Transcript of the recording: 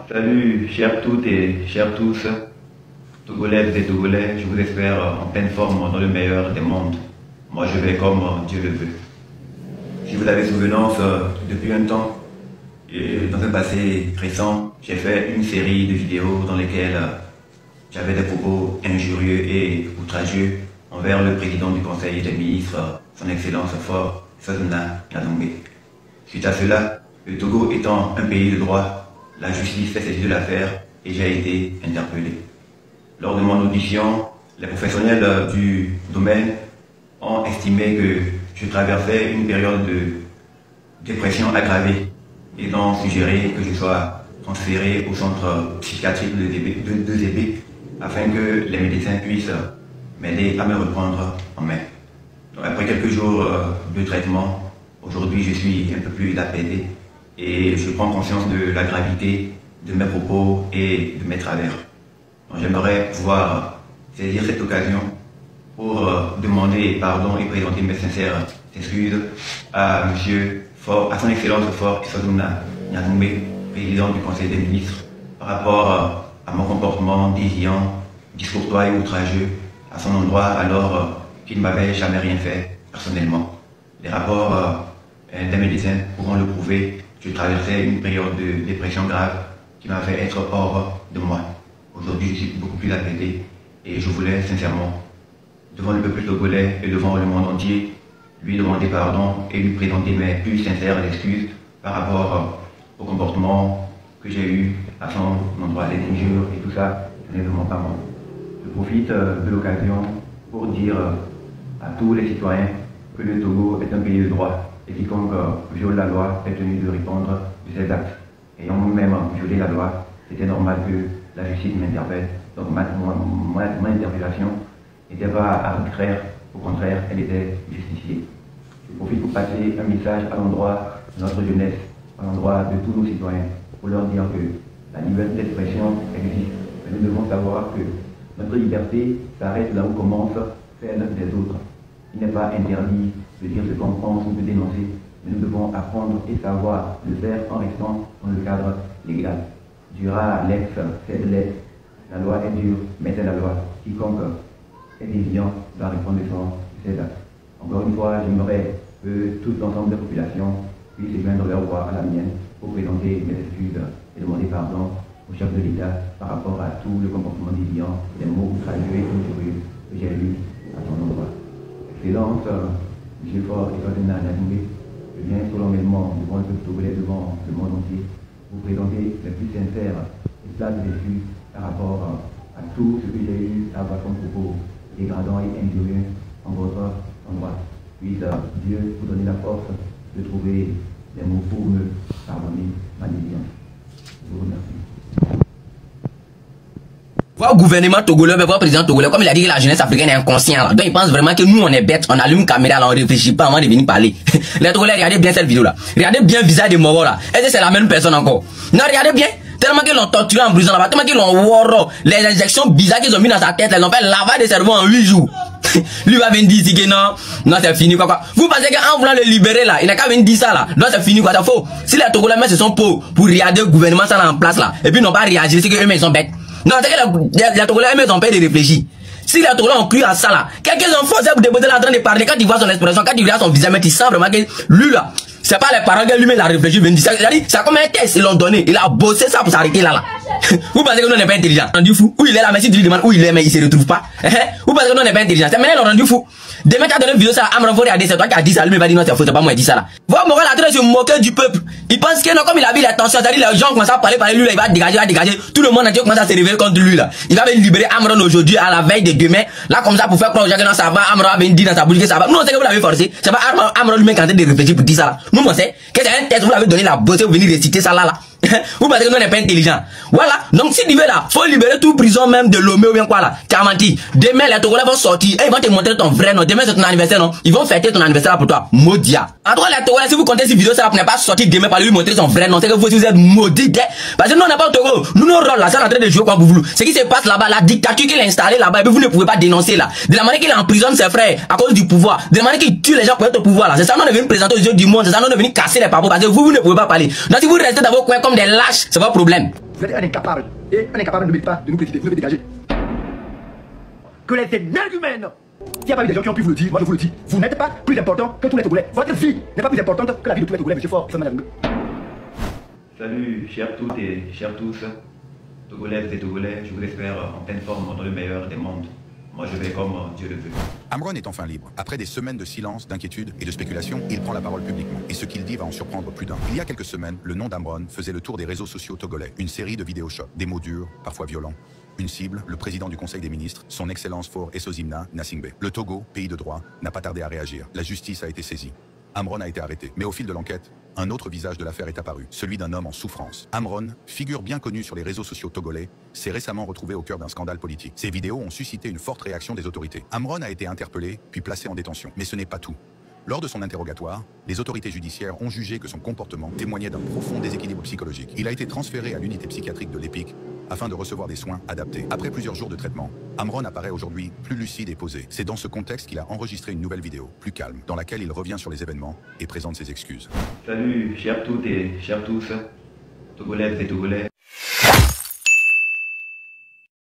Salut, chers toutes et chers tous, Togolaises et Togolais, je vous espère en pleine forme dans le meilleur des mondes. Moi, je vais comme Dieu le veut. Si vous avez souvenance, depuis un temps, et dans un passé récent, j'ai fait une série de vidéos dans lesquelles j'avais des propos injurieux et outragieux envers le président du Conseil des ministres, son Excellence Faure Sezona Gnadongbe. Suite à cela, le Togo étant un pays de droit, la justice fait saisie de l'affaire et j'ai été interpellé. Lors de mon audition, les professionnels du domaine ont estimé que je traversais une période de dépression aggravée et ont suggéré que je sois transféré au centre psychiatrique de Zébé afin que les médecins puissent m'aider à me reprendre en main. Donc, après quelques jours de traitement, aujourd'hui je suis un peu plus apaisé et je prends conscience de la gravité de mes propos et de mes travers. J'aimerais pouvoir saisir cette occasion pour demander pardon et présenter mes sincères excuses à Monsieur Faure, à son Excellence Faure Sezona Gnadongbe, président du Conseil des ministres, par rapport à mon comportement déviant, discourtois et outrageux à son endroit alors qu'il ne m'avait jamais rien fait personnellement. Les rapports des médecins pourront le prouver. Je traversais une période de dépression grave qui m'a fait être hors de moi. Aujourd'hui, je suis beaucoup plus apaisé et je voulais sincèrement, devant le peuple togolais et devant le monde entier, lui demander pardon et lui présenter mes plus sincères excuses par rapport au comportement que j'ai eu à son endroit, les injures et tout ça, ce n'est vraiment pas moi. Je profite de l'occasion pour dire à tous les citoyens que le Togo est un pays de droit et quiconque viole la loi est tenu de répondre de ses actes. Ayant moi-même violé la loi, c'était normal que la justice m'interpelle. Donc ma interpellation n'était pas arbitraire, au contraire, elle était justifiée. Je profite pour passer un message à l'endroit de notre jeunesse, à l'endroit de tous nos citoyens, pour leur dire que la liberté d'expression existe. Mais nous devons savoir que notre liberté s'arrête là où commence celle des autres. Il n'est pas interdit de dire ce qu'on pense ou de dénoncer, mais nous devons apprendre et savoir le faire en restant dans le cadre légal. Dura lex sed lex. La loi est dure, mais c'est la loi. Quiconque est déviant doit répondre de ses actes. Encore une fois, j'aimerais que tout l'ensemble des populations puissent joindre leur voix à la mienne pour présenter mes excuses et demander pardon au chef de l'État par rapport à tout le comportement déviant, les mots outrageux et injurieux que j'ai lus à son endroit. Excellence, M. Faure Sezona Gnadongbe, je viens solennellement devant le peuple togolais, devant le monde entier, vous présenter les plus sincères et plates excuses par rapport à tout ce que j'ai eu à avoir comme propos dégradant et injurieux en votre endroit. Puisse Dieu vous donner la force de trouver des mots pour me pardonner ma déviance. Je vous remercie. Votre gouvernement togolais, votre président togolais, comme il a dit que la jeunesse africaine est inconsciente, donc il pense vraiment que nous on est bêtes, on allume une caméra là, on réfléchit pas avant de venir parler. Les Togolais, regardez bien cette vidéo là, regardez bien le visage de Moro là, est-ce que c'est la même personne encore? Non, regardez bien, tellement qu'ils l'ont torturé en prison là-bas, tellement qu'ils l'ont woro, les injections bizarres qu'ils ont mis dans sa tête, elles ont fait lavage de cerveau en 8 jours. Lui va venir dire ici que non c'est fini quoi. Vous pensez qu'en voulant le libérer là, il n'a qu'à venir dire ça là, non c'est fini quoi, c'est faux. Si les Togolais se sont pour regarder le gouvernement ça là en place là, et puis ils n'ont pas réagi, c'est qu'eux-mêmes ils sont bêtes. Non, c'est que les Togolais eux-mêmes ont peur de réfléchir. Si les Togolais ont cru à ça là, quelqu'un ont forcé pour déposer là en train de parler, quand ils voient son expression, quand ils regardent son visage, mais ils sentent vraiment que lui là, c'est pas les parents que lui-même il a réfléchi, il dit ça comme un test, ils l'ont donné, il a bossé ça pour s'arrêter là. Vous pensez que nous on n'est pas intelligent? Rendu fou. Où il est là, mais si tu lui demandes où il est, mais il se retrouve pas. Vous pensez que nous on n'est pas intelligent? C'est maintenant rendu fou. Demain tu as donné une vidéo ça à Amran, c'est toi qui as dit ça, lui il va dire non c'est faux, c'est pas moi qui ai dit ça là. Votre moral a train de se moquer du peuple. Il pense que non, comme il a vu les tensions, c'est-à-dire les gens commencent à parler lui là, il va dégager, tout le monde entier commence à se révéler contre lui là. Il va venir libérer Amran aujourd'hui à la veille de demain, là comme ça pour faire croire aux gens que non ça va, Amran va venir dire dans sa bouche que ça va. Nous on sait que vous l'avez forcé, c'est pas Amran lui-même qui est en train de réfléchir pour dire ça là. Nous on sait que c'est un test, vous l'avez donné la bosse, vous venez réciter ça là. Vous pensez que nous on n'est pas intelligent. Voilà, donc si tu veux là, faut libérer tout prison même de Lomé ou bien quoi là. Tu as menti. Demain les Togolais vont sortir et ils vont te montrer ton vrai nom. Demain c'est ton anniversaire non. Ils vont fêter ton anniversaire pour toi. Maudia. En tout cas les Togolais, si vous comptez cette vidéo ça n'est pas sorti demain pour lui montrer son vrai nom, c'est que vous aussi vous êtes maudits. Parce que nous on n'est pas au Togo. Nous nos rôles là, c'est en train de jouer comme vous voulez. Ce qui se passe là-bas, la dictature qu'il a installée là-bas, et puis vous ne pouvez pas dénoncer là. De la manière qu'il emprisonne ses frères à cause du pouvoir, de la manière qu'il tue les gens pour être au pouvoir là. C'est ça nous on est venu présenter aux yeux du monde, c'est ça nous on est venu casser les papos parce que vous ne pouvez pas parler. Donc si vous restez dans vos coins comme des lâches, c'est votre problème. Vous êtes un incapable. Et un incapable ne mérite pas de nous présider. Vous devez dégager. Que les énergumènes. S'il n'y a pas eu des gens qui ont pu vous le dire, moi je vous le dis. Vous n'êtes pas plus important que tous les Togolais. Votre vie n'est pas plus importante que la vie de tous les Togolais, monsieur Fort. Salut, chers toutes et chers tous, Togolaises et Togolais, je vous espère en pleine forme dans le meilleur des mondes. Moi je vais comme Dieu le veut. Amron est enfin libre. Après des semaines de silence, d'inquiétude et de spéculation, il prend la parole publiquement. Et ce qu'il dit va en surprendre plus d'un. Il y a quelques semaines, le nom d'Amron faisait le tour des réseaux sociaux togolais. Une série de vidéos chocs, des mots durs, parfois violents. Une cible, le président du Conseil des ministres, son Excellence Faure Esozimna Gnassingbé. Le Togo, pays de droit, n'a pas tardé à réagir. La justice a été saisie. Amron a été arrêté. Mais au fil de l'enquête, un autre visage de l'affaire est apparu, celui d'un homme en souffrance. Amron, figure bien connue sur les réseaux sociaux togolais, s'est récemment retrouvé au cœur d'un scandale politique. Ces vidéos ont suscité une forte réaction des autorités. Amron a été interpellé, puis placé en détention. Mais ce n'est pas tout. Lors de son interrogatoire, les autorités judiciaires ont jugé que son comportement témoignait d'un profond déséquilibre psychologique. Il a été transféré à l'unité psychiatrique de l'EPIC afin de recevoir des soins adaptés. Après plusieurs jours de traitement, Amron apparaît aujourd'hui plus lucide et posé. C'est dans ce contexte qu'il a enregistré une nouvelle vidéo, plus calme, dans laquelle il revient sur les événements et présente ses excuses. Salut, chers toutes et chers tous, Togolaises et Togolais.